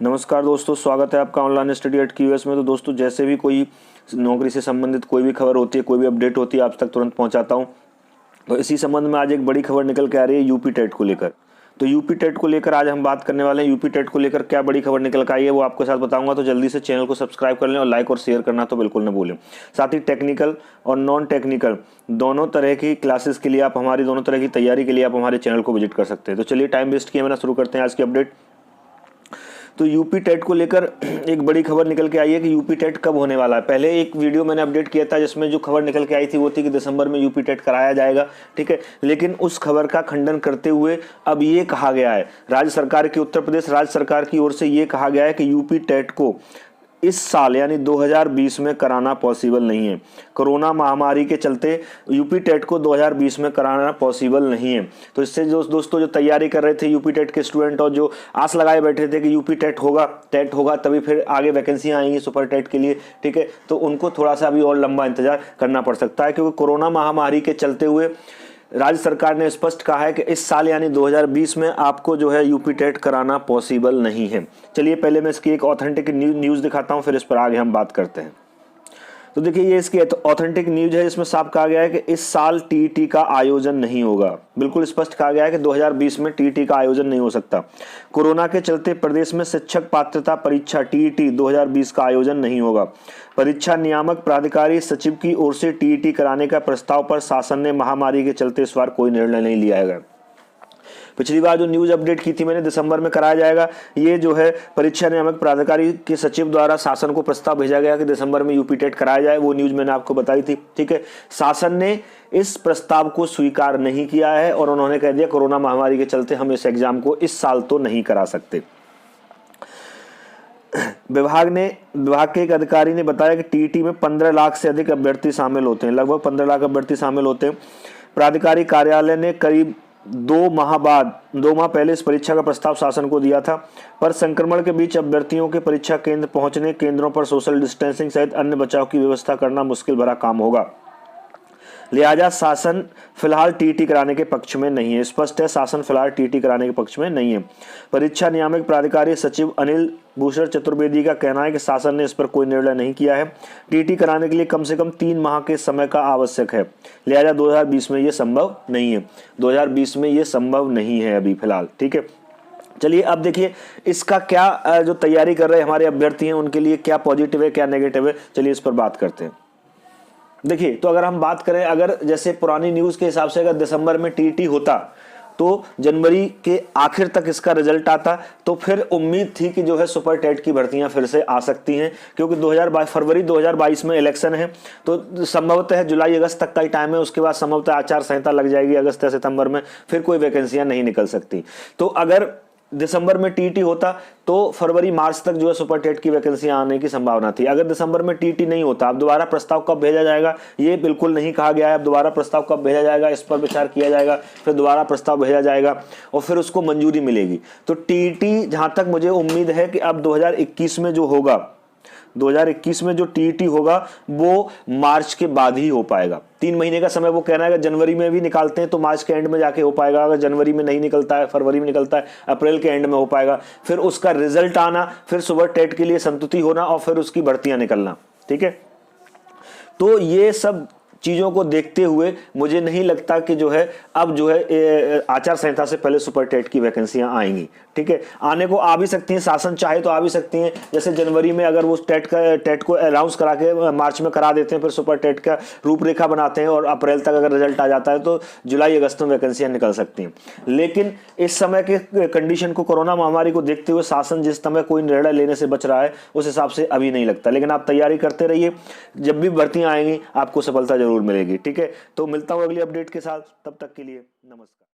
नमस्कार दोस्तों, स्वागत है आपका ऑनलाइन स्टडी एट क्यूएस में। तो दोस्तों, जैसे भी कोई नौकरी से संबंधित कोई भी खबर होती है, कोई भी अपडेट होती है, आप तक तुरंत पहुंचाता हूं। तो इसी संबंध में आज एक बड़ी खबर निकल के आ रही है यूपी टेट को लेकर। तो यूपी टेट को लेकर आज हम बात करने वाले हैं। यूपी टेट को लेकर क्या बड़ी खबर निकल के आई है वो आपके साथ बताऊंगा। तो जल्दी से चैनल को सब्सक्राइब कर लें और लाइक और शेयर करना तो बिल्कुल न भूलें। साथ ही टेक्निकल और नॉन टेक्निकल दोनों तरह की क्लासेस के लिए आप हमारी दोनों तरह की तैयारी के लिए आप हमारे चैनल को विजिट कर सकते हैं। तो चलिए टाइम वेस्ट किए बिना शुरू करते हैं आज की अपडेट। तो यूपी टेट को लेकर एक बड़ी खबर निकल के आई है कि यूपी टेट कब होने वाला है। पहले एक वीडियो मैंने अपडेट किया था जिसमें जो खबर निकल के आई थी वो थी कि दिसंबर में यूपी टेट कराया जाएगा, ठीक है। लेकिन उस खबर का खंडन करते हुए अब ये कहा गया है, राज्य सरकार की, उत्तर प्रदेश राज्य सरकार की ओर से ये कहा गया है कि यूपी टेट को इस साल यानी 2020 में कराना पॉसिबल नहीं है। कोरोना महामारी के चलते यूपी टेट को 2020 में कराना पॉसिबल नहीं है। तो इससे जो दोस्तों जो तैयारी कर रहे थे यूपी टेट के स्टूडेंट और जो आस लगाए बैठे थे कि यूपी टेट होगा तभी फिर आगे वैकेंसियां आएंगी सुपर टेट के लिए, ठीक है, तो उनको थोड़ा सा अभी और लंबा इंतजार करना पड़ सकता है, क्योंकि कोरोना महामारी के चलते हुए राज्य सरकार ने स्पष्ट कहा है कि इस साल यानी 2020 में आपको जो है यूपी टेट कराना पॉसिबल नहीं है। चलिए पहले मैं इसकी एक ऑथेंटिक न्यूज़ दिखाता हूं, फिर इस पर आगे हम बात करते हैं। तो देखिए, ये इसकी ऑथेंटिक न्यूज है। इसमें साफ कहा गया है कि इस साल टीईटी का आयोजन नहीं होगा। बिल्कुल स्पष्ट कहा गया है कि 2020 में टीईटी का आयोजन नहीं हो सकता। कोरोना के चलते प्रदेश में शिक्षक पात्रता परीक्षा टीईटी 2020 का आयोजन नहीं होगा। परीक्षा नियामक प्राधिकारी सचिव की ओर से टीईटी कराने का प्रस्ताव पर शासन ने महामारी के चलते इस बार कोई निर्णय नहीं लिया है। पिछली बार जो न्यूज अपडेट की थी मैंने, दिसंबर में कराया जाएगा, ये जो है परीक्षा नियामक प्राधिकारी के सचिव द्वारा शासन को प्रस्ताव भेजा गया कि दिसंबर में यूपी टेट कराया जाए। वो न्यूज मैंने आपको बताई थी, ठीक है। शासन ने इस प्रस्ताव को स्वीकार नहीं किया है और उन्होंने कह दिया कोरोना महामारी के चलते हम इस एग्जाम को इस साल तो नहीं करा सकते। विभाग के एक अधिकारी ने बताया कि टीईटी में 15 लाख से अधिक अभ्यर्थी शामिल होते हैं, लगभग 15 लाख अभ्यर्थी शामिल होते हैं। प्राधिकारी कार्यालय ने करीब 2 माह पहले इस परीक्षा का प्रस्ताव शासन को दिया था, पर संक्रमण के बीच अभ्यर्थियों के परीक्षा केंद्र पहुंचने, केंद्रों पर सोशल डिस्टेंसिंग सहित अन्य बचाव की व्यवस्था करना मुश्किल भरा काम होगा। लिहाजा शासन फिलहाल टीईटी कराने के पक्ष में नहीं है। स्पष्ट है, शासन फिलहाल टीईटी कराने के पक्ष में नहीं है। परीक्षा नियामक प्राधिकारी सचिव अनिल भूषण चतुर्वेदी का कहना है कि शासन ने इस पर कोई निर्णय नहीं किया है। टीईटी कराने के लिए कम से कम 3 माह के समय का आवश्यक है। लिहाजा 2020 में ये संभव नहीं है। 2020 में ये संभव नहीं है अभी फिलहाल, ठीक है। चलिए अब देखिए इसका क्या जो तैयारी कर रहे हमारे अभ्यर्थी हैं उनके लिए क्या पॉजिटिव है क्या नेगेटिव है, चलिए इस पर बात करते हैं। देखिए, तो अगर हम बात करें, अगर जैसे पुरानी न्यूज के हिसाब से अगर दिसंबर में टीईटी होता तो जनवरी के आखिर तक इसका रिजल्ट आता, तो फिर उम्मीद थी कि जो है सुपर टेट की भर्तियां फिर से आ सकती हैं, क्योंकि फरवरी 2022 में इलेक्शन है, तो संभवतः जुलाई अगस्त तक का ही टाइम है। उसके बाद संभवतः आचार संहिता लग जाएगी अगस्त या सितंबर में, फिर कोई वैकेंसियां नहीं निकल सकती। तो अगर दिसंबर में टीईटी होता तो फरवरी मार्च तक जो है सुपर टेट की वैकेंसियां आने की संभावना थी। अगर दिसंबर में टीईटी नहीं होता, अब दोबारा प्रस्ताव कब भेजा जाएगा ये बिल्कुल नहीं कहा गया है। अब दोबारा प्रस्ताव कब भेजा जाएगा इस पर विचार किया जाएगा, फिर दोबारा प्रस्ताव भेजा जाएगा और फिर उसको मंजूरी मिलेगी। तो टीईटी जहां तक मुझे उम्मीद है कि अब 2021 में जो होगा, 2021 में जो टीईटी होगा वो मार्च के बाद ही हो पाएगा। 3 महीने का समय वो कहना है कि जनवरी में भी निकालते हैं तो मार्च के एंड में जाके हो पाएगा। अगर जनवरी में नहीं निकलता है, फरवरी में निकलता है, अप्रैल के एंड में हो पाएगा। फिर उसका रिजल्ट आना, फिर सुपर टेट के लिए संतुति होना और फिर उसकी भर्तियां निकलना, ठीक है। तो ये सब चीजों को देखते हुए मुझे नहीं लगता कि जो है अब जो है आचार संहिता से पहले सुपर टेट की वैकेंसियां आएंगी, ठीक है। आने को आ भी सकती हैं, शासन चाहे तो आ भी सकती हैं। जैसे जनवरी में अगर वो टेट को अनाउंस करा के मार्च में करा देते हैं, फिर सुपर टेट का रूपरेखा बनाते हैं और अप्रैल तक अगर रिजल्ट आ जाता है तो जुलाई अगस्त में वैकेंसियां निकल सकती हैं। लेकिन इस समय के कंडीशन को, कोरोना महामारी को देखते हुए शासन जिस समय कोई निर्णय लेने से बच रहा है उस हिसाब से अभी नहीं लगता। लेकिन आप तैयारी करते रहिए, जब भी भर्तियां आएंगी आपको सफलता जरूर मिलेगी, ठीक है। तो मिलता हूं अगली अपडेट के साथ, तब तक के लिए नमस्कार।